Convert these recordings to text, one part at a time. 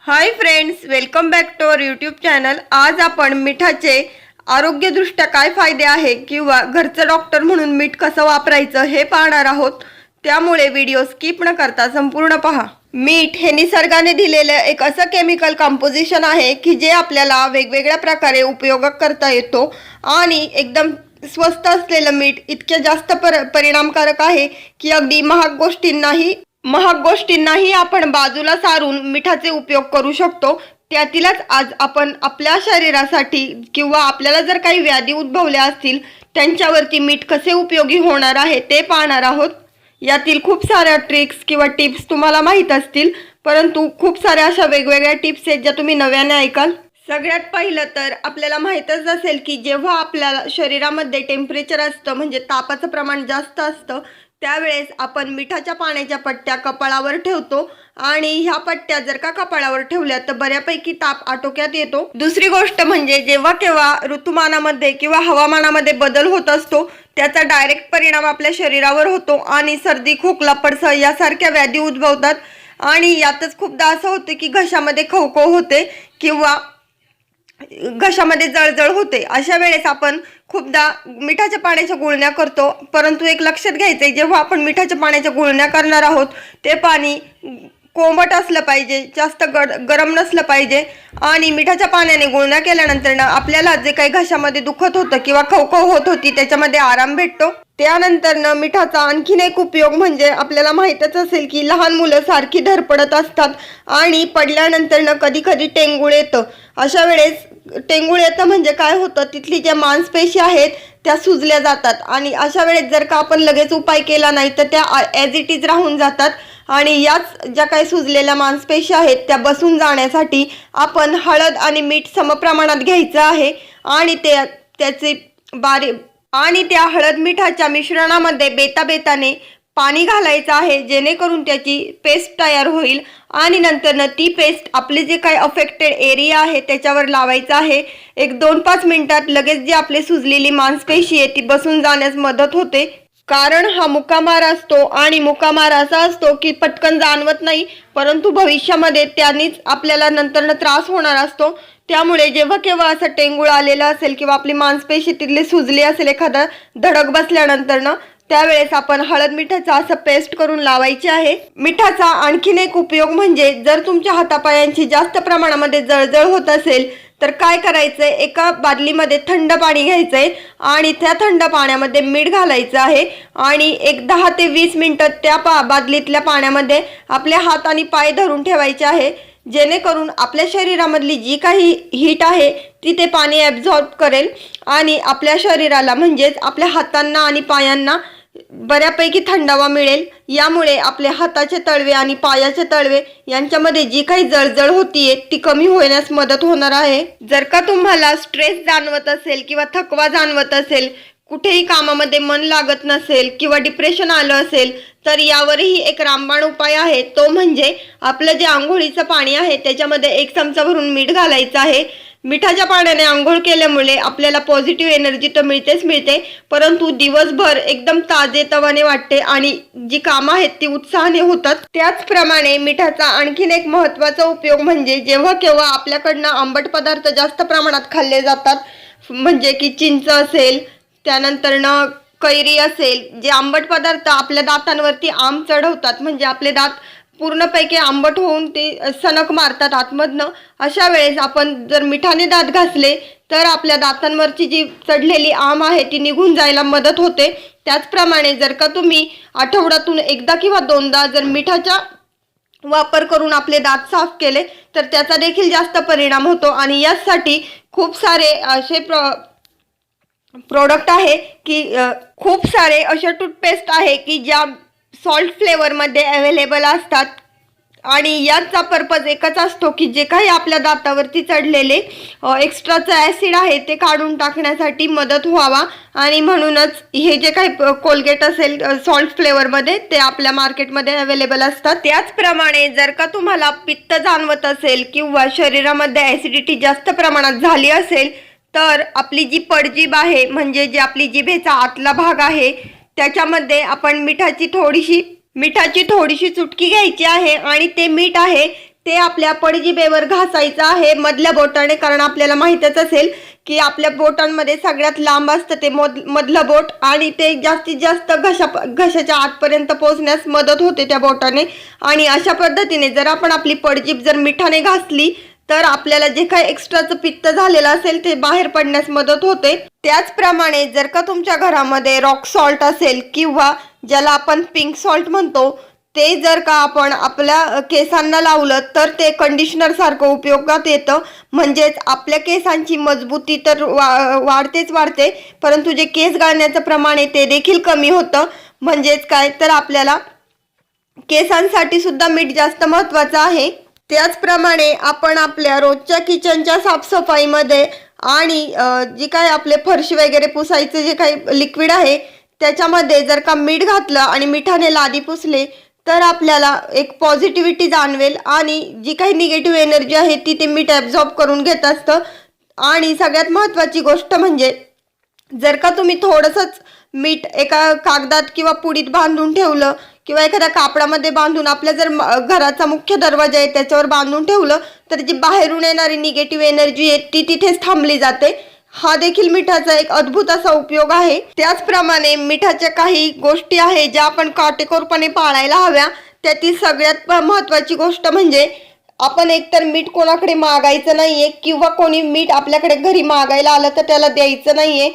High friends, welcome back to our YouTube channel. आज आपण मिठाचे आरोग्यदृष्ट्या काय फायदे आहे किंवा घरचं डॉक्टर म्हणून मीठ कसं वापरायचं हे पाहणार आहोत। त्यामुळे व्हिडिओ स्किप न करता संपूर्ण पहा। मीठ हे निसर्गाने दिलेले एक असं केमिकल कंपोजिशन आहे की जे आपल्याला वेगवेगळ्या प्रकारे उपयोग करता येतो आणि एकदम स्वस्त असलेलं मीठ इतके जास्त परिणामकारक आहे की अगदी महाग गोष्टींनाही आपण बाजूला सारून मिठाचे उपयोग करू शकतो। त्यातीलच आज आपण आपल्या शरीरासाठी किंवा आपल्याला जर काही व्याधी उद्भवल्या असतील त्यांच्यावरती मीठ कसे उपयोगी होणार आहे ते पाहणार आहोत। यातील खूप साऱ्या ट्रिक्स किंवा टिप्स तुम्हाला माहित असतील, परंतु खूप साऱ्या अशा वेगवेगळ्या टिप्स आहेत ज्या तुम्ही नव्याने ऐकाल। सगळ्यात पहिलं तर आपल्याला माहीतच असेल की जेव्हा आपल्या शरीरामध्ये टेम्परेचर असतं म्हणजे तापाचं प्रमाण जास्त असतं त्यावेळेस आपण मिठाच्या पाण्याच्या पट्ट्या कपाळावर ठेवतो आणि ह्या पट्ट्या जर का कपाळावर ठेवल्या तर बऱ्यापैकी ताप आटोक्यात येतो। दुसरी गोष्ट म्हणजे जेव्हा केव्हा ऋतुमानामध्ये किंवा हवामानामध्ये बदल होत असतो त्याचा डायरेक्ट परिणाम आपल्या शरीरावर होतो आणि सर्दी, खोकला, पडसं यासारख्या व्याधी उद्भवतात आणि यातच खूपदा असं होते की घशामध्ये खवखव होते किंवा घशामध्ये जळजळ होते। अशा वेळेस आपण खूपदा मिठाच्या पाण्याच्या गुळण्या करतो, परंतु एक लक्षात घ्यायचंय जेव्हा आपण मिठाच्या पाण्याच्या गुळण्या करणार आहोत ते पाणी कोमट असलं पाहिजे, जास्त गरम नसलं पाहिजे आणि मिठाच्या पाण्याने गुळण्या केल्यानंतर आपल्याला जे काही घशामध्ये दुखत होतं किंवा खवखव होत होती त्याच्यामध्ये आराम भेटतो। त्यानंतर मिठाचा आणखीन एक उपयोग म्हणजे आपल्याला माहीतच असेल की लहान मुलं सारखी धडपडत असतात आणि पडल्यानंतर कधी कधी टेंगूळ येतं। अशा वेळेस टेंगूळ येतं म्हणजे काय होतं, तिथली ज्या मांसपेशी आहेत त्या सुजल्या जातात आणि अशा वेळेस जर का आपण लगेच उपाय केला नाही तर त्या ॲज इट इज राहून जातात आणि याच ज्या काही सुजलेल्या मांसपेशी आहेत त्या बसून जाण्यासाठी आपण हळद आणि मीठ समप्रमाणात घ्यायचं आहे आणि त्या हळद मिठाच्या मिश्रणामध्ये बेताने पाणी घालायचं आहे जेणेकरून त्याची पेस्ट तयार होईल आणि नंतर ती पेस्ट आपले जे काही अफेक्टेड एरिया आहे त्याच्यावर लावायचं आहे। एक 2-5 मिनिटात लगेच जी आपली सुजलेली मांसपेशी आहे ती बसून जाण्यास मदत होते। कारण हा मुकामार असतो आणि मुकामार असा असतो की पटकन जाणवत नाही, परंतु भविष्यामध्ये त्यानेच आपल्याला नंतर त्रास होणार असतो। त्यामुळे जेव्हा केव्हा असं टेंगूळ आलेलं असेल किंवा आपली मांसपेशी तिथली सुजली असेल एखादा धडक बसल्यानंतर त्यावेळेस आपण हळद मिठाचा असं पेस्ट करून लावायची आहे। मिठाचा आणखीन एक उपयोग म्हणजे जर तुमच्या हातापायांची जास्त प्रमाणामध्ये जळजळ होत असेल तर काय करायचंय, एका बादलीमध्ये थंड पाणी घ्यायचंय आणि त्या थंड पाण्यामध्ये मीठ घालायचं आहे आणि एक 10 ते 20 मिनिटं त्या बादलीतल्या पाण्यामध्ये आपले हात आणि पाय धरून ठेवायचे आहे जेणेकरून आपल्या शरीरामधली जी काही हीट आहे ती ते पाणी ॲब्झॉर्ब करेल आणि आपल्या शरीराला म्हणजेच आपल्या हातांना आणि पायांना बऱ्यापैकी थंडावा मिळेल। यामुळे आपले हाताचे तळवे आणि पायाचे तळवे यांच्यामध्ये जी काही जळजळ होतीये ती कमी होण्यास मदत होणार आहे। जर का तुम्हाला स्ट्रेस जाणवत असेल किंवा थकवा जाणवत असेल, कुठेही कामामध्ये मन लागत नसेल किंवा डिप्रेशन आलं असेल तर यावरही एक रामबाण उपाय आहे। तो म्हणजे आपलं जे आंघोळीचं पाणी आहे त्याच्यामध्ये 1 चमचा भरून मीठ घालायचं आहे। मिठाच्या पाण्याने आंघोळ केल्यामुळे आपल्याला पॉझिटिव्ह एनर्जी तर मिळतेच मिळते, परंतु दिवसभर एकदम ताजेतवाने वाटते आणि जी कामं आहेत ती उत्साहाने होतात। त्याचप्रमाणे मिठाचा आणखीन एक महत्त्वाचा उपयोग म्हणजे जेव्हा केव्हा आपल्याकडनं आंबट पदार्थ जास्त प्रमाणात खाल्ले जातात, म्हणजे की चिंच असेल, त्यानंतर कैरी असेल, जे आंबट पदार्थ आपल्या दातांवरती आंब चढवतात म्हणजे आपले दात पूर्णपैकी आंबट होऊन ते सनक मारतात आतमधनं। अशा वेळेस आपण जर मिठाने दात घासले तर आपल्या दातांवरची जी चढलेली आंब आहे ती निघून जायला मदत होते। त्याचप्रमाणे जर का तुम्ही आठवड्यातून एकदा किंवा 2दा जर मिठाचा वापर करून आपले दात साफ केले तर त्याचा देखील जास्त परिणाम होतो आणि यासाठी खूप सारे असे प्रोडक्ट आहे की खूप सारे असे टूथपेस्ट आहे की ज्या सॉल्ट फ्लेवरमध्ये अवेलेबल असतात आणि याचा पर्पज एकच असतो की जे काही आपल्या दातावरती चढलेले एक्स्ट्राचं ॲसिड आहे ते काढून टाकण्यासाठी मदत व्हावा आणि म्हणूनच हे जे काही कोलगेट असेल सॉल्ट फ्लेवरमध्ये ते आपल्या मार्केटमध्ये अवेलेबल असतात। त्याचप्रमाणे जर का तुम्हाला पित्त जाणवत असेल किंवा शरीरामध्ये ॲसिडिटी जास्त प्रमाणात झाली असेल तर आपली जी पडजीभ आहे म्हणजे जी आपली जिभेचा आतला भाग आहे त्याच्यामध्ये आपण मिठाची थोडीशी चुटकी घ्यायची आहे आणि ते मीठ आहे ते आपल्या पडजिभेवर घासायचं आहे मधल्या बोटाने, कारण आपल्याला माहीतच असेल की आपल्या बोटांमध्ये सगळ्यात लांब असतं ते मधलं बोट आणि ते जास्तीत जास्त घशाच्या आतपर्यंत पोहोचण्यास मदत होते त्या बोटाने। आणि अशा पद्धतीने जर आपण आपली पडजीभ जर मिठाने घासली तर आपल्याला जे काही एक्स्ट्राचं पित्त झालेलं असेल ते बाहेर पडण्यास मदत होते। त्याचप्रमाणे जर का तुमच्या घरामध्ये रॉक सॉल्ट असेल किंवा ज्याला आपण पिंक सॉल्ट म्हणतो ते जर का आपण आपल्या केसांना लावलं तर ते कंडिशनर सारखं उपयोगात येतं। म्हणजेच आपल्या केसांची मजबूती तर वाढतेच वाढते, परंतु जे केस गळण्याचं प्रमाण आहे ते देखील कमी होतं। म्हणजेच काय तर आपल्याला केसांसाठी सुद्धा मीठ जास्त महत्त्वाचं आहे। त्याचप्रमाणे आपण आपल्या रोजच्या किचनच्या साफसफाईमध्ये आणि जी काय आपले फरशी वगैरे पुसायचे जे काही लिक्विड आहे त्याच्यामध्ये जर का मीठ घातलं आणि मिठाने लादी पुसले तर आपल्याला एक पॉझिटिव्हिटी जाणवेल आणि जी काही निगेटिव्ह एनर्जी आहे ती ते मीठ ॲब्झॉर्ब करून घेत असतं। आणि सगळ्यात महत्त्वाची गोष्ट म्हणजे जर का तुम्ही थोडंसंच मीठ एका कागदात किंवा पुडीत बांधून ठेवलं किंवा एखाद्या कापडामध्ये बांधून आपल्या जर घराचा मुख्य दरवाजा आहे त्याच्यावर बांधून ठेवलं तर जी बाहेरून येणारी निगेटिव्ह एनर्जी आहे ती तिथेच थांबली जाते। हा देखील मिठाचा एक अद्भुत असा उपयोग आहे। त्याचप्रमाणे मिठाच्या काही गोष्टी आहेत ज्या आपण काटेकोरपणे पाळायला हव्या। त्यातील सगळ्यात महत्त्वाची गोष्ट म्हणजे आपण एकतर मीठ कोणाकडे मागायचं नाहीये किंवा कोणी मीठ आपल्याकडे घरी मागायला आलं तर त्याला द्यायचं नाहीये।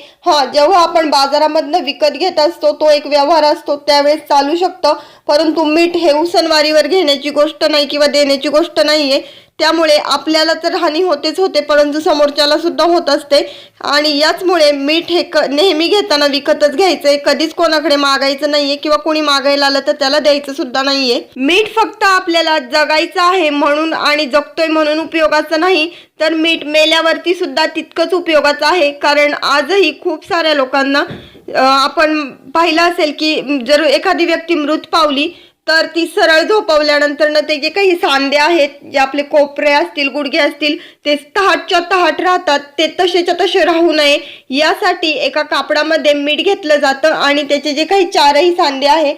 जेव्हा आपण बाजारामधनं विकत घेत असतो तो एक व्यवहार असतो त्यावेळेस चालू शकतं, परंतु मीठ हे उसनवारीवर घेण्याची गोष्ट नाही किंवा देण्याची गोष्ट नाहीये। त्यामुळे आपल्याला तर हानी होतेच होते परंतु समोरच्याला सुद्धा होत असते। आणि याचमुळे मीठ हे नेहमी घेताना विकतच घ्यायचंय, कधीच कोणाकडे मागायचं नाहीये किंवा कोणी मागायला आलं तर त्याला द्यायचं सुद्धा नाहीये। मीठ फक्त आपल्याला जगायचं आहे म्हणून आणि जगतोय म्हणून उपयोगाचं नाही, तर मीठ मेल्यावरती सुद्धा तितकंच उपयोगाचं आहे। कारण आजही खूप साऱ्या लोकांना आपण पाहिलं असेल की जर एखादी व्यक्ती मृत पावली तर ती सरळ झोपवल्यानंतर ते जे काही सांधे आहेत जे आपले कोपरे असतील गुडघे असतील ते तहाटच्या तहाट राहतात, ते तसेच्या तसे राहू नये यासाठी एका कापडामध्ये मीठ घेतलं जातं आणि त्याचे जे काही चारही सांधे आहे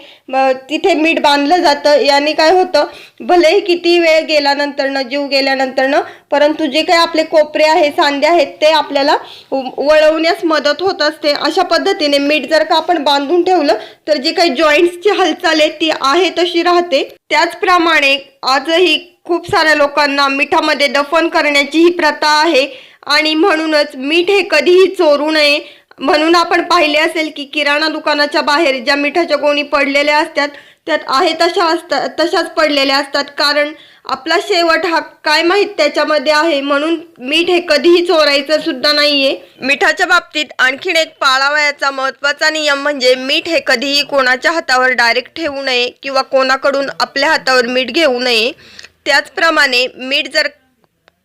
तिथे मीठ बांधलं जातं। याने काय होतं, भलेही किती वेळ गेल्यानंतर जीव गेल्यानंतर परंतु जे काही आपले कोपरे आहे सांधे आहेत ते आपल्याला वळवण्यास मदत होत असते। अशा पद्धतीने मीठ जर का आपण बांधून ठेवलं तर जे काही जॉईंट्सची हालचाल आहे ती आहे तशी राहते। त्याचप्रमाणे आजही खूप साऱ्या लोकांना मिठामध्ये दफन करण्याची ही प्रथा आहे आणि म्हणूनच मीठ हे कधीही चोरू नये। म्हणून आपण पाहिले असेल की किराणा दुकानाच्या बाहेर ज्या मिठाच्या गोणी पडलेल्या असतात त्यात आहे तशाच पडलेल्या असतात, कारण आपला शेवट हा काय माहित त्याच्यामध्ये आहे, म्हणून मीठ हे कधीही चोरायचं सुद्धा नाहीये। मिठाच्या बाबतीत आणखीन एक पाळावयाचा महत्त्वाचा नियम म्हणजे मीठ हे कधीही कोणाच्या हातावर डायरेक्ट ठेवू नये किंवा कोणाकडून आपल्या हातावर मीठ घेऊ नये। त्याचप्रमाणे मीठ जर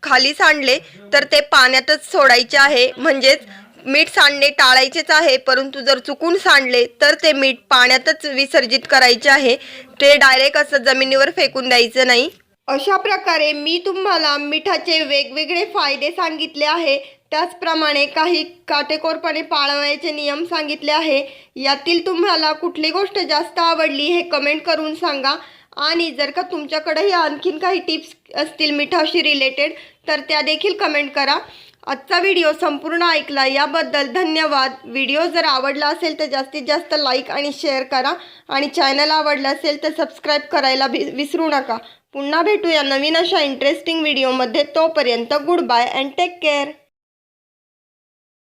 खाली सांडले तर ते पाण्यातच सोडायचे आहे, म्हणजेच मीठ सांडणे टाळायचेच आहे। परंतु जर चुकून सांडले तर ते मीठ पाण्यातच विसर्जित करायचे आहे, ते डायरेक्ट असं जमिनीवर फेकून द्यायचं नाही। अशा प्रकारे मी तुम्हाला मिठाचे वेगवेगळे फायदे सांगितले आहे, त्याचप्रमाणे काही काटेकोरपणे पाळावयाचे नियम सांगितले आहे। यातील तुम्हाला कुठली गोष्ट जास्त आवडली हे कमेंट करून सांगा आणि जर का तुमच्याकडेही आणखीन काही टिप्स असतील मिठाशी रिलेटेड तर त्या देखील कमेंट करा। आजचा व्हिडिओ संपूर्ण ऐकला याबद्दल धन्यवाद। व्हिडिओ जर आवडला असेल तर जास्तीत जास्त लाईक आणि शेअर करा आणि चॅनल आवडला असेल तर सबस्क्राईब करायला विसरू नका। पुन्हा भेटूया नवीन अशा इंटरेस्टिंग व्हिडिओमध्ये, तोपर्यंत goodbye and take care.